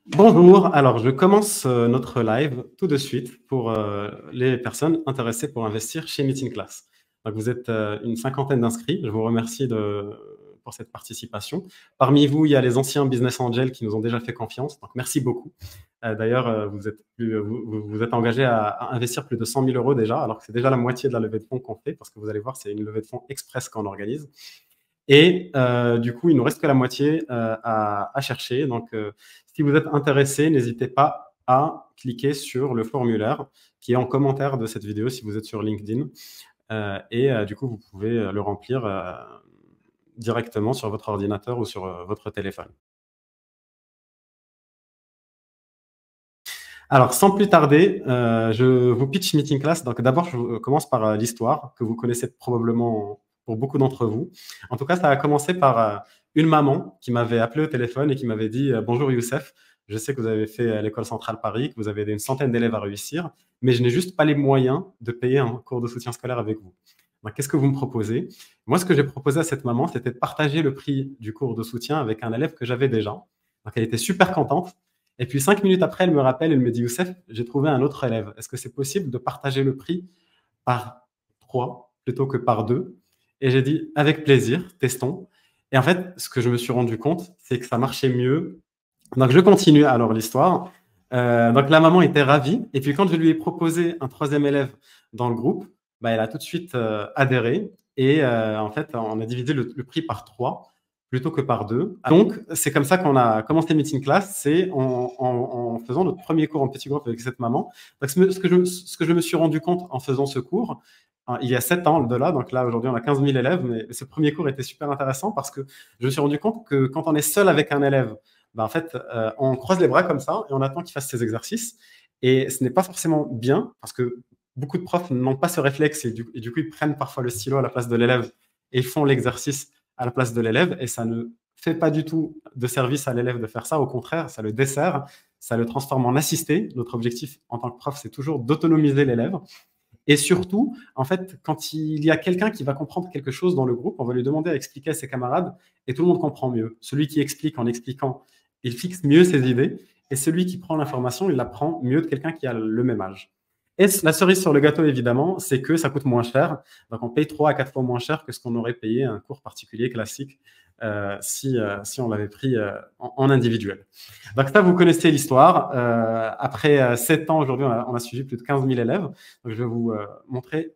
Bonjour, alors je commence notre live tout de suite pour les personnes intéressées pour investir chez Meeting Class. Donc vous êtes une cinquantaine d'inscrits, je vous remercie pour cette participation. Parmi vous, il y a les anciens Business Angels qui nous ont déjà fait confiance, donc merci beaucoup. D'ailleurs, vous êtes engagés à investir plus de 100 000 euros déjà, alors que c'est déjà la moitié de la levée de fonds qu'on fait, parce que vous allez voir, c'est une levée de fonds express qu'on organise. Et du coup, il nous reste que la moitié à chercher. Donc, si vous êtes intéressé, n'hésitez pas à cliquer sur le formulaire qui est en commentaire de cette vidéo si vous êtes sur LinkedIn. Du coup, vous pouvez le remplir directement sur votre ordinateur ou sur votre téléphone. Alors, sans plus tarder, je vous pitch Meeting Class. Donc, d'abord, je commence par l'histoire que vous connaissez probablement pour beaucoup d'entre vous. En tout cas, ça a commencé par une maman qui m'avait appelé au téléphone et qui m'avait dit Bonjour Youssef, je sais que vous avez fait l'école centrale Paris, que vous avez une centaine d'élèves à réussir, mais je n'ai juste pas les moyens de payer un cours de soutien scolaire avec vous. Qu'est-ce que vous me proposez? Moi, ce que j'ai proposé à cette maman, c'était de partager le prix du cours de soutien avec un élève que j'avais déjà. Donc, elle était super contente. Et puis 5 minutes après, elle me rappelle, elle me dit Youssef, j'ai trouvé un autre élève. Est-ce que c'est possible de partager le prix par 3 plutôt que par 2? Et j'ai dit avec plaisir, testons. Et en fait, ce que je me suis rendu compte, c'est que ça marchait mieux. Donc je continue alors l'histoire. Donc la maman était ravie. Et puis quand je lui ai proposé un troisième élève dans le groupe, bah, elle a tout de suite adhéré. Et en fait, on a divisé le prix par 3 plutôt que par 2. Donc, c'est comme ça qu'on a commencé Meeting Class, c'est en faisant notre premier cours en petit groupe avec cette maman. Donc, ce que je me suis rendu compte en faisant ce cours, il y a 7 ans de là, donc là aujourd'hui on a 15 000 élèves, mais ce premier cours était super intéressant parce que je me suis rendu compte que quand on est seul avec un élève, ben en fait, on croise les bras comme ça et on attend qu'il fasse ses exercices. Et ce n'est pas forcément bien parce que beaucoup de profs n'ont pas ce réflexe et du coup ils prennent parfois le stylo à la place de l'élève et ils font l'exercice à la place de l'élève et ça ne fait pas du tout de service à l'élève de faire ça. Au contraire, ça le dessert, ça le transforme en assisté. Notre objectif en tant que prof, c'est toujours d'autonomiser l'élève. Et surtout, en fait, quand il y a quelqu'un qui va comprendre quelque chose dans le groupe, on va lui demander à expliquer à ses camarades et tout le monde comprend mieux. Celui qui explique en expliquant, il fixe mieux ses idées et celui qui prend l'information, il l'apprend mieux de quelqu'un qui a le même âge. Et la cerise sur le gâteau, évidemment, c'est que ça coûte moins cher. Donc, on paye 3 à 4 fois moins cher que ce qu'on aurait payé un cours particulier classique si on l'avait pris en individuel. Donc, ça, vous connaissez l'histoire. Après 7 ans, aujourd'hui, on a suivi plus de 15 000 élèves. Donc, je vais vous montrer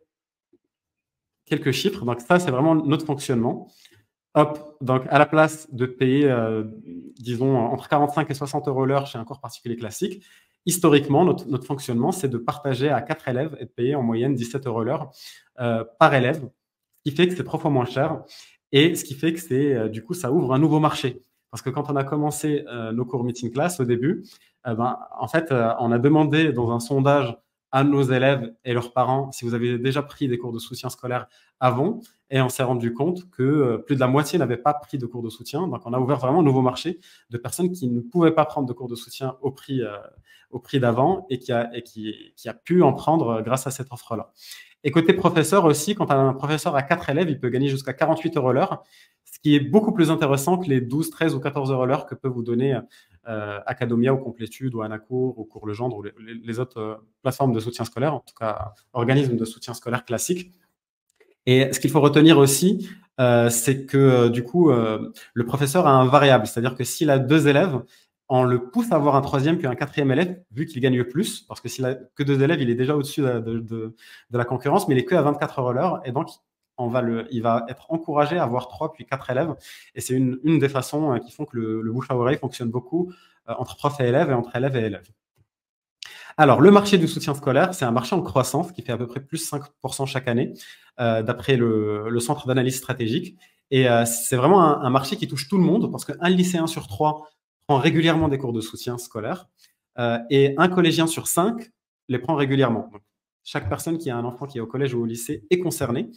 quelques chiffres. Donc, ça, c'est vraiment notre fonctionnement. Hop, donc à la place de payer, disons, entre 45 et 60 euros l'heure chez un cours particulier classique, historiquement, notre fonctionnement, c'est de partager à 4 élèves et de payer en moyenne 17 euros l'heure par élève, ce qui fait que c'est 3 fois moins cher et ce qui fait que du coup, ça ouvre un nouveau marché. Parce que quand on a commencé nos cours Meeting Class au début, en fait, on a demandé dans un sondage à nos élèves et leurs parents si vous avez déjà pris des cours de soutien scolaire avant. Et on s'est rendu compte que plus de la moitié n'avaient pas pris de cours de soutien. Donc, on a ouvert vraiment un nouveau marché de personnes qui ne pouvaient pas prendre de cours de soutien au prix d'avant et qui a pu en prendre grâce à cette offre-là. Et côté professeur aussi, quand un professeur a 4 élèves, il peut gagner jusqu'à 48 euros l'heure, ce qui est beaucoup plus intéressant que les 12, 13 ou 14 euros l'heure que peut vous donner Academia ou Complétude ou Anacours ou Cours Legendre ou les autres plateformes de soutien scolaire, en tout cas organismes de soutien scolaire classiques. Et ce qu'il faut retenir aussi, c'est que du coup, le professeur a un variable, c'est-à-dire que s'il a 2 élèves, on le pousse à avoir un troisième puis un quatrième élève, vu qu'il gagne plus, parce que s'il a que 2 élèves, il est déjà au-dessus de la concurrence, mais il est que à 24 euros l'heure, et donc il va être encouragé à avoir 3 puis 4 élèves, et c'est une des façons qui font que le bouche à oreille fonctionne beaucoup entre prof et élève et entre élèves et élèves. Alors, le marché du soutien scolaire, c'est un marché en croissance qui fait à peu près plus 5% chaque année, d'après le Centre d'analyse stratégique. Et c'est vraiment un marché qui touche tout le monde parce qu'un lycéen sur 3 prend régulièrement des cours de soutien scolaire et un collégien sur 5 les prend régulièrement. Donc, chaque personne qui a un enfant qui est au collège ou au lycée est concernée.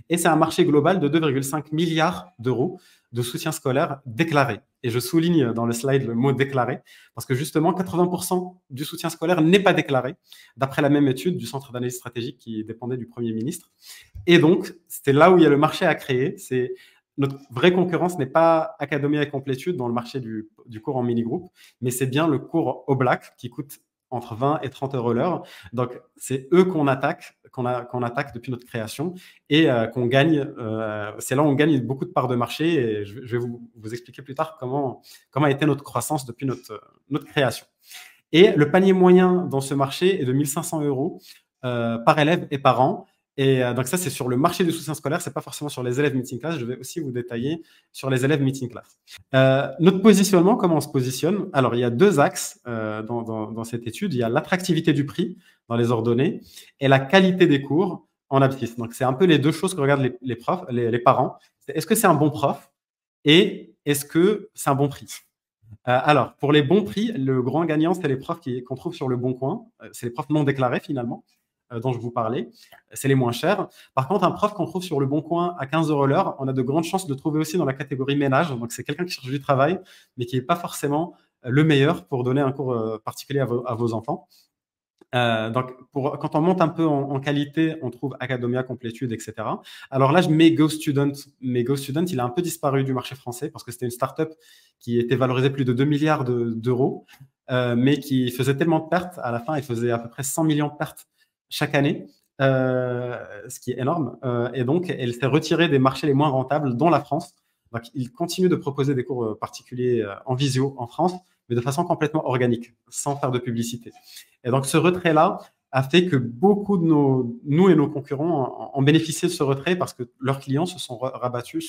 Et c'est un marché global de 2,5 milliards d'euros de soutien scolaire déclaré. Et je souligne dans le slide le mot déclaré, parce que justement, 80% du soutien scolaire n'est pas déclaré, d'après la même étude du Centre d'analyse stratégique qui dépendait du Premier ministre. Et donc, c'était là où il y a le marché à créer. C'est notre vraie concurrence n'est pas Academia et Complétude dans le marché du cours en mini-groupe, mais c'est bien le cours au black qui coûte entre 20 et 30 euros l'heure. Donc, c'est eux qu'on attaque depuis notre création et qu'on gagne. C'est là où on gagne beaucoup de parts de marché et je vais vous expliquer plus tard comment a été notre croissance depuis notre création. Et le panier moyen dans ce marché est de 1 500 euros par élève et par an. Et donc ça, c'est sur le marché du soutien scolaire, c'est pas forcément sur les élèves meeting class. Je vais aussi vous détailler sur les élèves meeting class. Notre positionnement, comment on se positionne? Alors, il y a deux axes dans cette étude. Il y a l'attractivité du prix dans les ordonnées et la qualité des cours en abscisse. Donc, c'est un peu les deux choses que regardent les profs, les parents. Est-ce que c'est un bon prof et est-ce que c'est un bon prix? Alors, pour les bons prix, le grand gagnant, c'est les profs qu'on trouve sur le Bon Coin. C'est les profs non déclarés, finalement, dont je vous parlais. C'est les moins chers. Par contre, un prof qu'on trouve sur le Bon Coin à 15 euros l'heure, on a de grandes chances de le trouver aussi dans la catégorie ménage. Donc, c'est quelqu'un qui cherche du travail, mais qui n'est pas forcément le meilleur pour donner un cours particulier à vos enfants. Donc, quand on monte un peu en qualité, on trouve Academia, Complétude, etc. Alors là, je mets GoStudent. Mais GoStudent, il a un peu disparu du marché français parce que c'était une start-up qui était valorisée plus de 2 milliards d'euros, mais qui faisait tellement de pertes. À la fin, il faisait à peu près 100 millions de pertes chaque année, ce qui est énorme. Et donc, elle s'est retirée des marchés les moins rentables, dont la France. Donc, il continue de proposer des cours particuliers en visio en France, mais de façon complètement organique, sans faire de publicité. Et donc, ce retrait-là a fait que beaucoup de nous et nos concurrents ont bénéficié de ce retrait parce que leurs clients se sont rabattus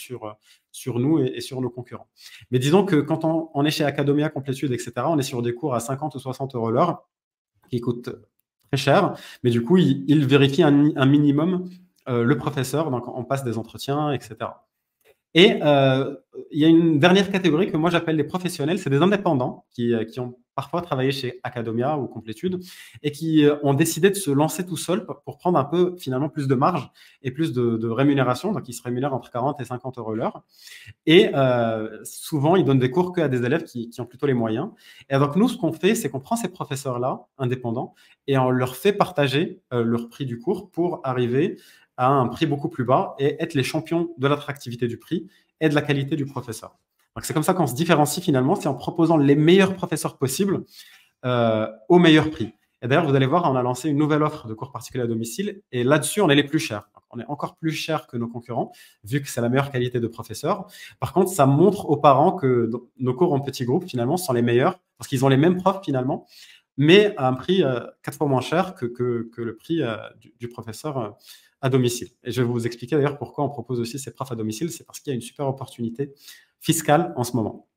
sur nous et sur nos concurrents. Mais disons que quand on est chez Academia, Complétude, etc., on est sur des cours à 50 ou 60 euros l'heure qui coûtent très cher, mais du coup, il vérifie un minimum le professeur, donc on passe des entretiens, etc. Et il y a une dernière catégorie que moi j'appelle les professionnels, c'est des indépendants qui ont parfois travaillé chez Academia ou Complétude et qui ont décidé de se lancer tout seuls pour prendre un peu finalement plus de marge et plus de rémunération. Donc ils se rémunèrent entre 40 et 50 euros l'heure. Et souvent, ils donnent des cours qu'à des élèves qui ont plutôt les moyens. Et donc nous, ce qu'on fait, c'est qu'on prend ces professeurs-là, indépendants, et on leur fait partager leur prix du cours pour arriver à un prix beaucoup plus bas et être les champions de l'attractivité du prix et de la qualité du professeur. Donc c'est comme ça qu'on se différencie finalement, c'est en proposant les meilleurs professeurs possibles au meilleur prix. Et d'ailleurs, vous allez voir, on a lancé une nouvelle offre de cours particuliers à domicile et là-dessus, on est les plus chers. On est encore plus cher que nos concurrents, vu que c'est la meilleure qualité de professeur. Par contre, ça montre aux parents que nos cours en petits groupes, finalement, sont les meilleurs parce qu'ils ont les mêmes profs, finalement, mais à un prix 4 fois moins cher que le prix du professeur à domicile. Et je vais vous expliquer d'ailleurs pourquoi on propose aussi ces profs à domicile. C'est parce qu'il y a une super opportunité fiscale en ce moment.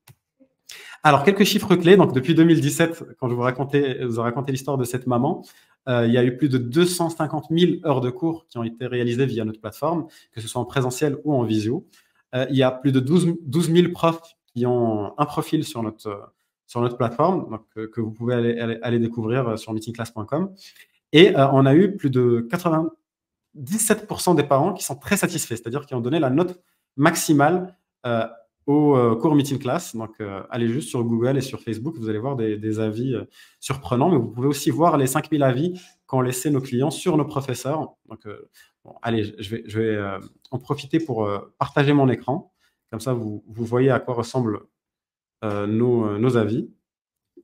Alors, quelques chiffres clés. Donc, depuis 2017, quand je vous ai raconté l'histoire de cette maman, il y a eu plus de 250 000 heures de cours qui ont été réalisées via notre plateforme, que ce soit en présentiel ou en visio. Il y a plus de 12 000 profs qui ont un profil sur notre plateforme, donc, que vous pouvez aller découvrir sur meetingclass.com. Et on a eu plus de 97% des parents qui sont très satisfaits, c'est-à-dire qui ont donné la note maximale au cours Meeting Class. Donc, allez juste sur Google et sur Facebook, vous allez voir des avis surprenants, mais vous pouvez aussi voir les 5000 avis qu'ont laissé nos clients sur nos professeurs. Donc, bon, allez, je vais en profiter pour partager mon écran. Comme ça, vous voyez à quoi ressemblent nos avis.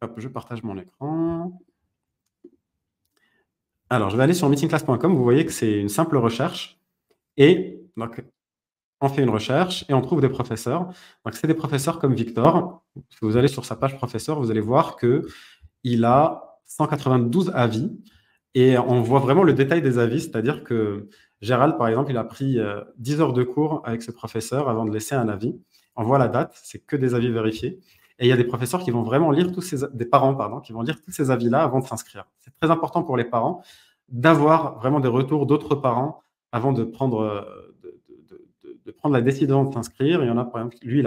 Hop, je partage mon écran. Alors, je vais aller sur meetingclass.com. Vous voyez que c'est une simple recherche. Et donc, on fait une recherche et on trouve des professeurs. Donc, c'est des professeurs comme Victor. Si vous allez sur sa page professeur, vous allez voir qu'il a 192 avis. Et on voit vraiment le détail des avis. C'est-à-dire que Gérald, par exemple, il a pris 10 heures de cours avec ce professeur avant de laisser un avis. On voit la date, c'est que des avis vérifiés. Et il y a des professeurs qui vont vraiment lire des parents, pardon, qui vont lire tous ces avis-là avant de s'inscrire. C'est très important pour les parents d'avoir vraiment des retours d'autres parents avant de prendre la décision de s'inscrire. Il y en a, par exemple, lui,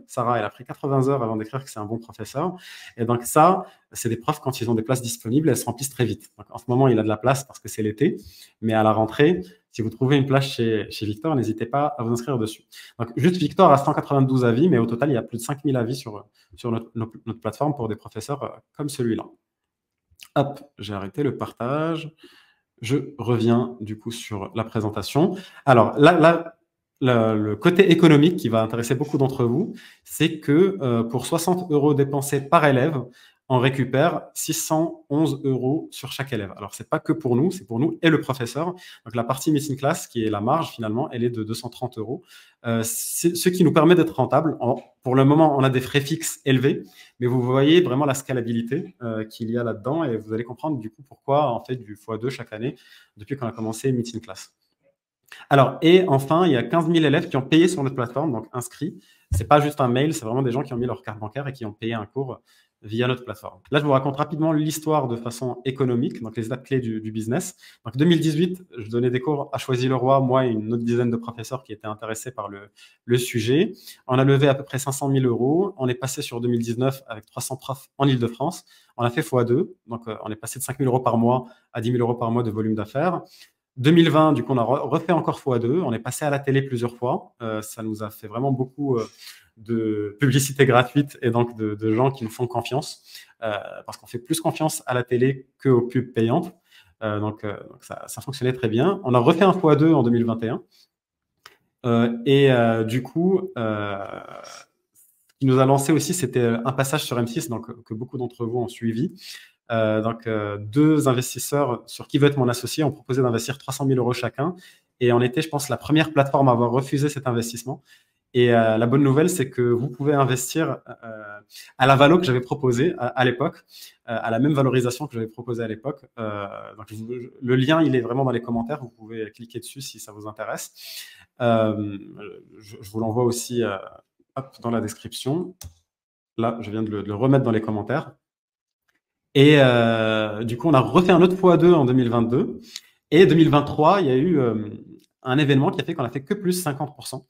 Sarah, elle a pris 80 heures avant d'écrire que c'est un bon professeur. Et donc ça, c'est des profs, quand ils ont des places disponibles, elles se remplissent très vite. Donc, en ce moment, il a de la place parce que c'est l'été, mais à la rentrée, si vous trouvez une place chez Victor, n'hésitez pas à vous inscrire dessus. Donc, juste Victor a 192 avis, mais au total, il y a plus de 5000 avis sur notre plateforme pour des professeurs comme celui-là. Hop, j'ai arrêté le partage. Je reviens du coup sur la présentation. Alors là, le côté économique qui va intéresser beaucoup d'entre vous, c'est que pour 60 € dépensés par élève, on récupère 611 € sur chaque élève. Alors, c'est pas que pour nous, c'est pour nous et le professeur. Donc, la partie Meeting Class, qui est la marge, finalement, elle est de 230 €. C'est ce qui nous permet d'être rentable. Pour le moment, on a des frais fixes élevés, mais vous voyez vraiment la scalabilité qu'il y a là-dedans et vous allez comprendre du coup pourquoi on fait du x2 chaque année depuis qu'on a commencé Meeting Class. Alors, et enfin, il y a 15 000 élèves qui ont payé sur notre plateforme, donc inscrits. C'est pas juste un mail, c'est vraiment des gens qui ont mis leur carte bancaire et qui ont payé un cours via notre plateforme. Là, je vous raconte rapidement l'histoire de façon économique, donc les étapes clés du business. Donc, 2018, je donnais des cours à Choisy-le-Roi, moi et une autre dizaine de professeurs qui étaient intéressés par le sujet. On a levé à peu près 500 000 €. On est passé sur 2019 avec 300 profs en Ile-de-France. On a fait x2, donc on est passé de 5 000 € par mois à 10 000 € par mois de volume d'affaires. 2020, du coup, on a refait encore x2. On est passé à la télé plusieurs fois. Ça nous a fait vraiment beaucoup de publicité gratuite et donc de gens qui nous font confiance parce qu'on fait plus confiance à la télé qu'aux pubs payantes. Donc ça fonctionnait très bien. On a refait un x2 en 2021. Du coup, ce qui nous a lancé aussi, c'était un passage sur M6, donc, que beaucoup d'entre vous ont suivi. Deux investisseurs sur Qui veut être mon associé ont proposé d'investir 300 000 € chacun. Et on était, je pense, la première plateforme à avoir refusé cet investissement. Et la bonne nouvelle, c'est que vous pouvez investir à la valo que j'avais proposée à l'époque, à la même valorisation que j'avais proposée à l'époque. Donc le lien, il est vraiment dans les commentaires. Vous pouvez cliquer dessus si ça vous intéresse. Je vous l'envoie aussi dans la description. Là, je viens de le remettre dans les commentaires. Et du coup, on a refait un autre x2 en 2022. Et 2023, il y a eu un événement qui a fait qu'on a fait que plus 50%.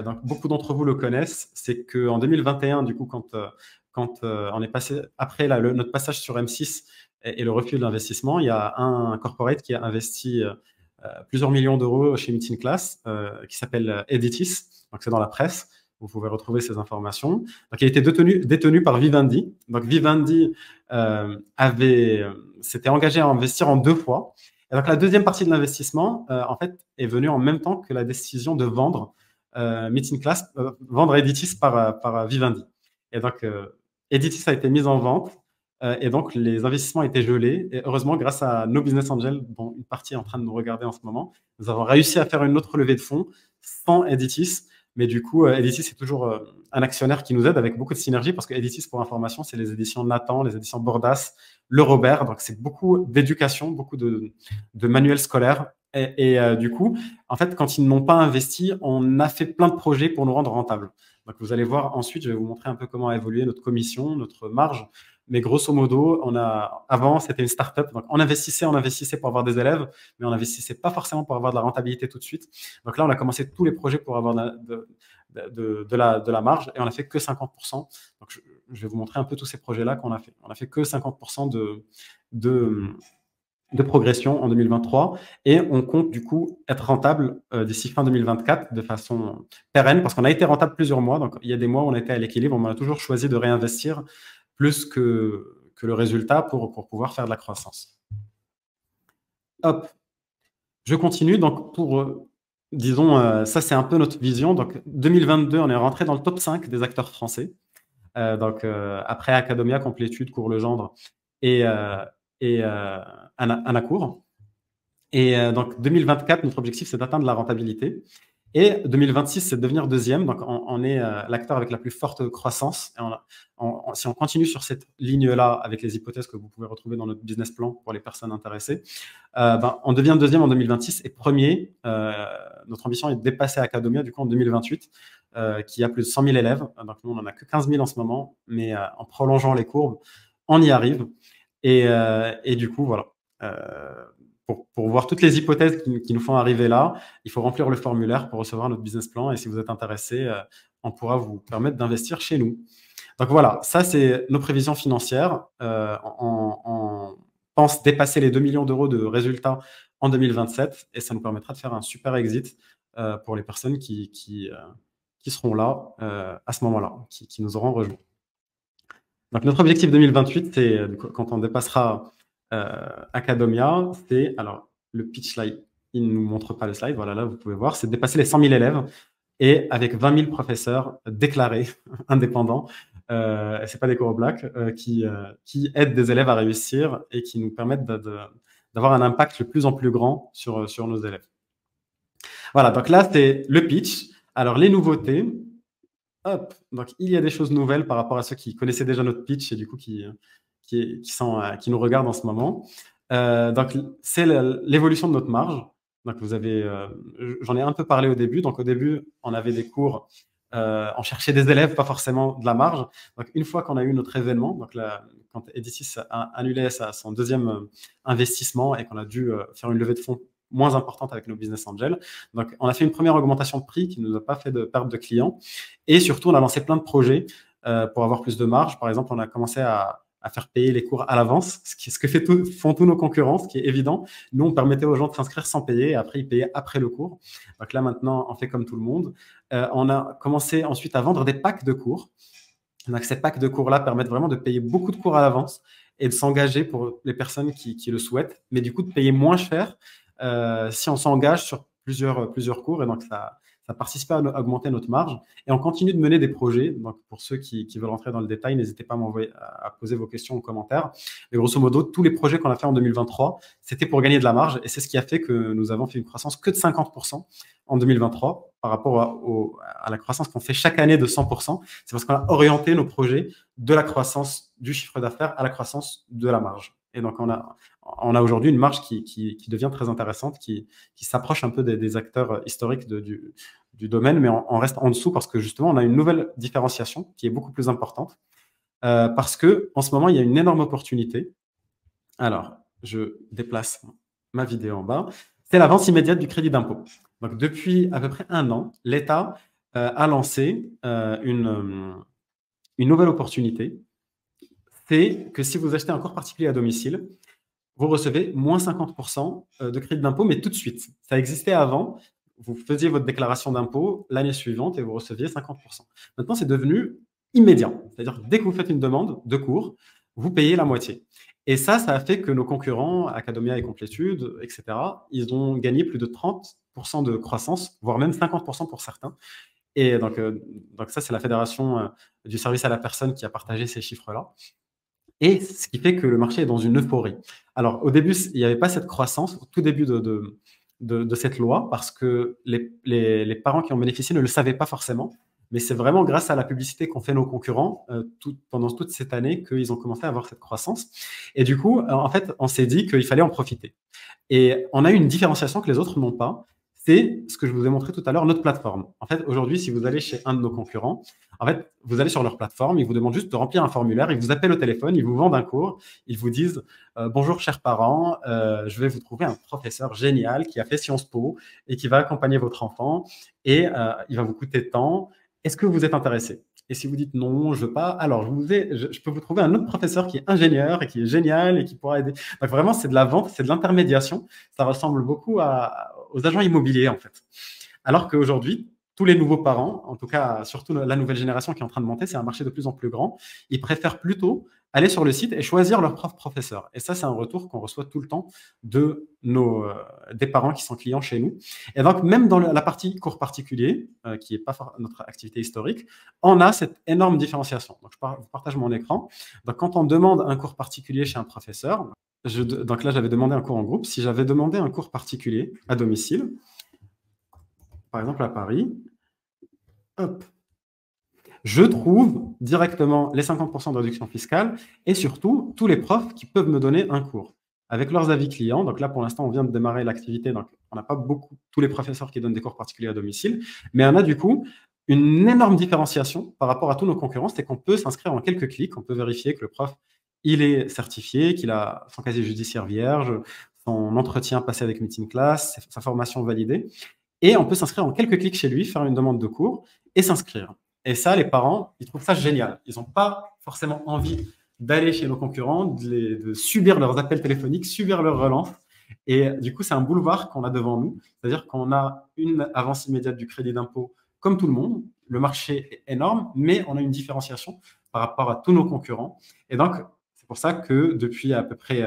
Donc, beaucoup d'entre vous le connaissent. C'est qu'en 2021, du coup, quand on est passé, après notre passage sur M6 et le refus de l'investissement, il y a un corporate qui a investi plusieurs millions d'euros chez Meeting Class, qui s'appelle Editis. Donc, c'est dans la presse. Vous pouvez retrouver ces informations. Donc, il a été détenu par Vivendi. Donc, Vivendi s'était engagé à investir en 2 fois. Et donc, la deuxième partie de l'investissement, en fait, est venue en même temps que la décision de vendre Meeting Class, vendre Editis par Vivendi. Et donc, Editis a été mise en vente. Et donc, les investissements étaient gelés. Et heureusement, grâce à nos business angels, dont une partie est en train de nous regarder en ce moment, nous avons réussi à faire une autre levée de fonds sans Editis. Mais du coup, Editis, c'est toujours un actionnaire qui nous aide avec beaucoup de synergie parce que Editis, pour information, c'est les éditions Nathan, les éditions Bordas, le Robert. Donc, c'est beaucoup d'éducation, beaucoup de manuels scolaires. Du coup, en fait, quand ils n'ont pas investi, on a fait plein de projets pour nous rendre rentables. Donc, vous allez voir ensuite, je vais vous montrer un peu comment a évolué notre commission, notre marge. Mais grosso modo, avant, c'était une start-up. Donc, on investissait pour avoir des élèves, mais on n'investissait pas forcément pour avoir de la rentabilité tout de suite. Donc là, on a commencé tous les projets pour avoir de la marge et on n'a fait que 50%. Donc, je vais vous montrer un peu tous ces projets-là qu'on a fait. On a fait que 50% de progression en 2023 et on compte du coup être rentable d'ici fin 2024 de façon pérenne parce qu'on a été rentable plusieurs mois. Donc, il y a des mois où on était à l'équilibre, on a toujours choisi de réinvestir plus que le résultat pour pouvoir faire de la croissance. Hop, je continue. Donc, disons, ça, c'est un peu notre vision. Donc, 2022, on est rentré dans le top 5 des acteurs français. Après Academia, Complétude, Cours Legendre et Anacours. Et donc, 2024, notre objectif, c'est d'atteindre la rentabilité. Et 2026, c'est de devenir deuxième. Donc, on est l'acteur avec la plus forte croissance. Et si on continue sur cette ligne-là, avec les hypothèses que vous pouvez retrouver dans notre business plan pour les personnes intéressées, on devient deuxième en 2026 et premier. Notre ambition est de dépasser Academia, du coup, en 2028, qui a plus de 100 000 élèves. Donc, nous, on n'en a que 15 000 en ce moment. Mais en prolongeant les courbes, on y arrive. Et du coup, voilà. Pour voir toutes les hypothèses qui nous font arriver là, il faut remplir le formulaire pour recevoir notre business plan. Et si vous êtes intéressé, on pourra vous permettre d'investir chez nous. Donc voilà, ça, c'est nos prévisions financières. On pense dépasser les 2 millions d'euros de résultats en 2027 et ça nous permettra de faire un super exit pour les personnes qui seront là à ce moment-là, qui nous auront rejoints. Donc notre objectif 2028, c'est quand on dépassera Academia, c'est, alors le pitch là, il ne nous montre pas le slide, voilà, là, vous pouvez voir, c'est de dépasser les 100 000 élèves et avec 20 000 professeurs déclarés, indépendants, c'est pas des cours au black, qui aident des élèves à réussir et qui nous permettent d'avoir un impact de plus en plus grand sur nos élèves. Voilà, donc là, c'est le pitch. Alors, les nouveautés, hop, donc il y a des choses nouvelles par rapport à ceux qui connaissaient déjà notre pitch et du coup qui nous regardent en ce moment. Donc, c'est l'évolution de notre marge. Donc, j'en ai un peu parlé au début. Donc, au début, on avait des cours, on cherchait des élèves, pas forcément de la marge. Donc, une fois qu'on a eu notre événement, donc là, quand Editis a annulé son deuxième investissement et qu'on a dû faire une levée de fonds moins importante avec nos business angels. Donc, on a fait une première augmentation de prix qui ne nous a pas fait de perte de clients. Et surtout, on a lancé plein de projets pour avoir plus de marge. Par exemple, on a commencé à faire payer les cours à l'avance, ce que font tous nos concurrents, ce qui est évident. Nous, on permettait aux gens de s'inscrire sans payer, et après, ils payaient après le cours. Donc là, maintenant, on fait comme tout le monde. On a commencé ensuite à vendre des packs de cours. Donc, ces packs de cours-là permettent vraiment de payer beaucoup de cours à l'avance et de s'engager pour les personnes qui le souhaitent, mais du coup, de payer moins cher si on s'engage sur plusieurs cours. Et donc, ça participe à augmenter notre marge. Et on continue de mener des projets. Donc, pour ceux qui veulent rentrer dans le détail, n'hésitez pas à poser vos questions en commentaire. Mais grosso modo, tous les projets qu'on a fait en 2023, c'était pour gagner de la marge. Et c'est ce qui a fait que nous avons fait une croissance que de 50% en 2023 par rapport à la croissance qu'on fait chaque année de 100%. C'est parce qu'on a orienté nos projets de la croissance du chiffre d'affaires à la croissance de la marge. Et donc, on a aujourd'hui une marge qui devient très intéressante, qui s'approche un peu des acteurs historiques du domaine, mais on reste en dessous parce que justement, on a une nouvelle différenciation qui est beaucoup plus importante. Parce qu'en ce moment, il y a une énorme opportunité. Alors, je déplace ma vidéo en bas. C'est la vente immédiate du crédit d'impôt. Donc, depuis à peu près 1 an, l'État a lancé une nouvelle opportunité. C'est que si vous achetez un cours particulier à domicile, vous recevez moins 50% de crédit d'impôt, mais tout de suite. Ça existait avant. Vous faisiez votre déclaration d'impôt l'année suivante et vous receviez 50%. Maintenant, c'est devenu immédiat. C'est-à-dire, dès que vous faites une demande de cours, vous payez la moitié. Et ça a fait que nos concurrents, Academia et Complétude, etc., ils ont gagné plus de 30% de croissance, voire même 50% pour certains. Et donc ça, c'est la Fédération du service à la personne qui a partagé ces chiffres-là. Et ce qui fait que le marché est dans une euphorie. Alors, au début, il n'y avait pas cette croissance, au tout début de cette loi, parce que les parents qui en bénéficiaient ne le savaient pas forcément. Mais c'est vraiment grâce à la publicité qu'ont fait nos concurrents pendant toute cette année qu'ils ont commencé à avoir cette croissance. Et du coup, en fait, on s'est dit qu'il fallait en profiter. Et on a eu une différenciation que les autres n'ont pas. C'est ce que je vous ai montré tout à l'heure, notre plateforme. En fait, aujourd'hui, si vous allez chez un de nos concurrents, en fait, vous allez sur leur plateforme, ils vous demandent juste de remplir un formulaire, ils vous appellent au téléphone, ils vous vendent un cours, ils vous disent bonjour chers parents, je vais vous trouver un professeur génial qui a fait Sciences Po et qui va accompagner votre enfant et il va vous coûter tant. Est-ce que vous êtes intéressé? Et si vous dites non, je veux pas, alors je peux vous trouver un autre professeur qui est ingénieur et qui est génial et qui pourra aider. Donc vraiment, c'est de la vente, c'est de l'intermédiation. Ça ressemble beaucoup aux agents immobiliers en fait. Alors qu'aujourd'hui, tous les nouveaux parents, en tout cas surtout la nouvelle génération qui est en train de monter, c'est un marché de plus en plus grand, ils préfèrent plutôt aller sur le site et choisir leur propre professeur. Et ça, c'est un retour qu'on reçoit tout le temps des parents qui sont clients chez nous. Et donc, même dans la partie cours particulier, qui n'est pas notre activité historique, on a cette énorme différenciation. Donc, je partage mon écran. Donc, quand on demande un cours particulier chez un professeur, donc là, j'avais demandé un cours en groupe. Si j'avais demandé un cours particulier à domicile, par exemple à Paris, hop, je trouve directement les 50% de réduction fiscale et surtout tous les profs qui peuvent me donner un cours avec leurs avis clients. Donc là, pour l'instant, on vient de démarrer l'activité, donc on n'a pas tous les professeurs qui donnent des cours particuliers à domicile, mais on a du coup une énorme différenciation par rapport à tous nos concurrents, c'est qu'on peut s'inscrire en quelques clics, on peut vérifier que le prof, il est certifié, qu'il a son casier judiciaire vierge, son entretien passé avec Meeting Class, sa formation validée, et on peut s'inscrire en quelques clics chez lui, faire une demande de cours et s'inscrire. Et ça, les parents, ils trouvent ça génial. Ils n'ont pas forcément envie d'aller chez nos concurrents, de subir leurs appels téléphoniques, subir leurs relances. Et du coup, c'est un boulevard qu'on a devant nous. C'est-à-dire qu'on a une avance immédiate du crédit d'impôt comme tout le monde. Le marché est énorme, mais on a une différenciation par rapport à tous nos concurrents. Et donc, c'est pour ça que depuis à peu près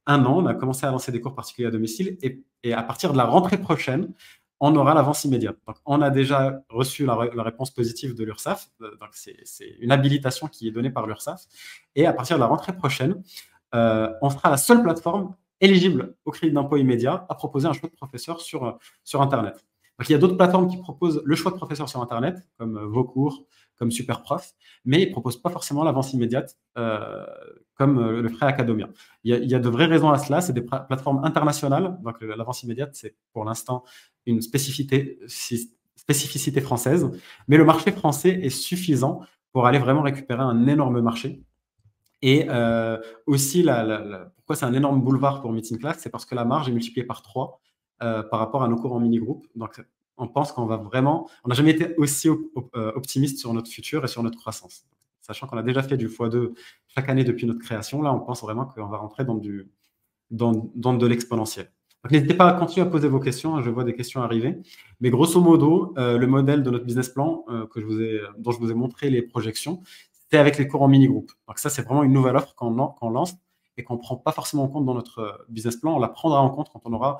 1 an, on a commencé à lancer des cours particuliers à domicile et à partir de la rentrée prochaine, on aura l'avance immédiate. Donc, on a déjà reçu la réponse positive de l'URSSAF. Donc, c'est une habilitation qui est donnée par l'URSSAF. Et à partir de la rentrée prochaine, on sera la seule plateforme éligible au crédit d'impôt immédiat à proposer un choix de professeur sur Internet. Donc, il y a d'autres plateformes qui proposent le choix de professeur sur Internet, comme Vaucours, comme Superprof, mais ils ne proposent pas forcément l'avance immédiate comme le ferait Academia. Il y a de vraies raisons à cela. C'est des plateformes internationales. Donc, l'avance immédiate, c'est pour l'instant une spécificité française. Mais le marché français est suffisant pour aller vraiment récupérer un énorme marché. Et aussi, pourquoi c'est un énorme boulevard pour Meeting Class, c'est parce que la marge est multipliée par 3 par rapport à nos cours en mini-groupe. Donc, on pense qu'on va vraiment... On n'a jamais été aussi optimiste sur notre futur et sur notre croissance. Sachant qu'on a déjà fait du x2 chaque année depuis notre création, là, on pense vraiment qu'on va rentrer dans de l'exponentiel. Donc, n'hésitez pas à continuer à poser vos questions. Hein, je vois des questions arriver. Mais grosso modo, le modèle de notre business plan dont je vous ai montré les projections, c'est avec les cours en mini-groupe. Donc ça, c'est vraiment une nouvelle offre qu'on lance et qu'on ne prend pas forcément en compte dans notre business plan. On la prendra en compte quand on aura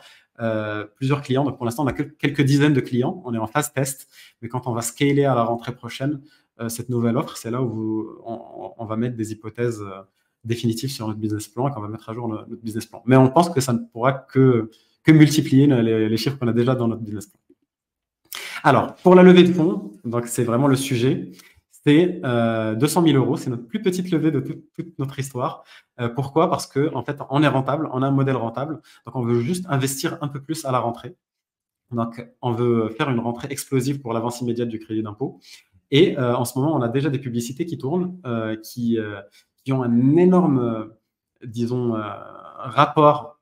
plusieurs clients. Donc pour l'instant, on a quelques dizaines de clients. On est en phase test. Mais quand on va scaler à la rentrée prochaine, cette nouvelle offre, c'est là où on va mettre des hypothèses définitives sur notre business plan et qu'on va mettre à jour notre business plan. Mais on pense que ça ne pourra que multiplier les chiffres qu'on a déjà dans notre business plan. Alors, pour la levée de fonds, donc c'est vraiment le sujet. C'est 200 000 euros. C'est notre plus petite levée de toute notre histoire. Pourquoi? Parce qu'en fait, on est rentable, on a un modèle rentable. Donc, on veut juste investir un peu plus à la rentrée. Donc, on veut faire une rentrée explosive pour l'avance immédiate du crédit d'impôt. Et en ce moment, on a déjà des publicités qui tournent, qui ont un énorme, disons, rapport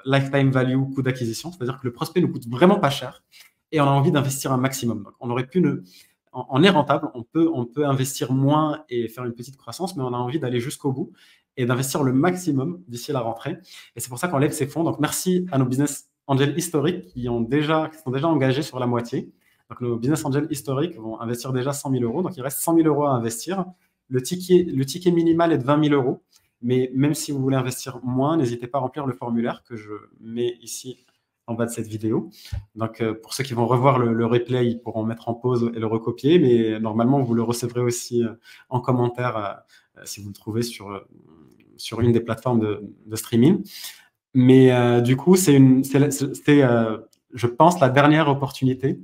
lifetime value, coût d'acquisition. C'est-à-dire que le prospect nous coûte vraiment pas cher et on a envie d'investir un maximum. Donc, on aurait pu on est rentable, on peut investir moins et faire une petite croissance, mais on a envie d'aller jusqu'au bout et d'investir le maximum d'ici la rentrée. Et c'est pour ça qu'on lève ces fonds. Donc, merci à nos business angels historiques qui sont déjà engagés sur la moitié. Donc, nos business angels historiques vont investir déjà 100 000 euros. Donc, il reste 100 000 euros à investir. Le ticket minimal est de 20 000 euros. Mais même si vous voulez investir moins, n'hésitez pas à remplir le formulaire que je mets ici en bas de cette vidéo. Donc, pour ceux qui vont revoir le replay, ils pourront mettre en pause et le recopier, mais normalement, vous le recevrez aussi en commentaire si vous le trouvez sur une des plateformes de streaming. Mais du coup, c'est, je pense, la dernière opportunité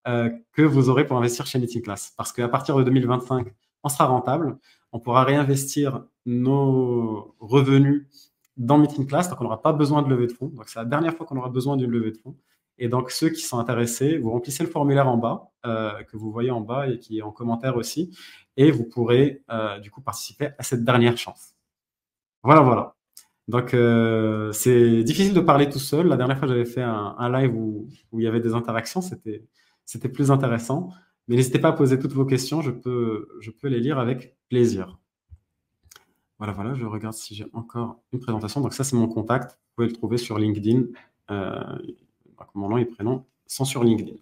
que vous aurez pour investir chez Meeting Class. Parce qu'à partir de 2025, on sera rentable, on pourra réinvestir nos revenus dans Meeting Class, donc on n'aura pas besoin de levée de fonds. Donc, c'est la dernière fois qu'on aura besoin d'une levée de fonds. Et donc, ceux qui sont intéressés, vous remplissez le formulaire en bas, que vous voyez en bas et qui est en commentaire aussi, et vous pourrez du coup participer à cette dernière chance. Voilà, voilà. Donc, c'est difficile de parler tout seul. La dernière fois, j'avais fait un live où il y avait des interactions, c'était plus intéressant. Mais n'hésitez pas à poser toutes vos questions, je peux les lire avec plaisir. Voilà, voilà, je regarde si j'ai encore une présentation. Donc ça, c'est mon contact. Vous pouvez le trouver sur LinkedIn. Mon nom et prénom sont sur LinkedIn.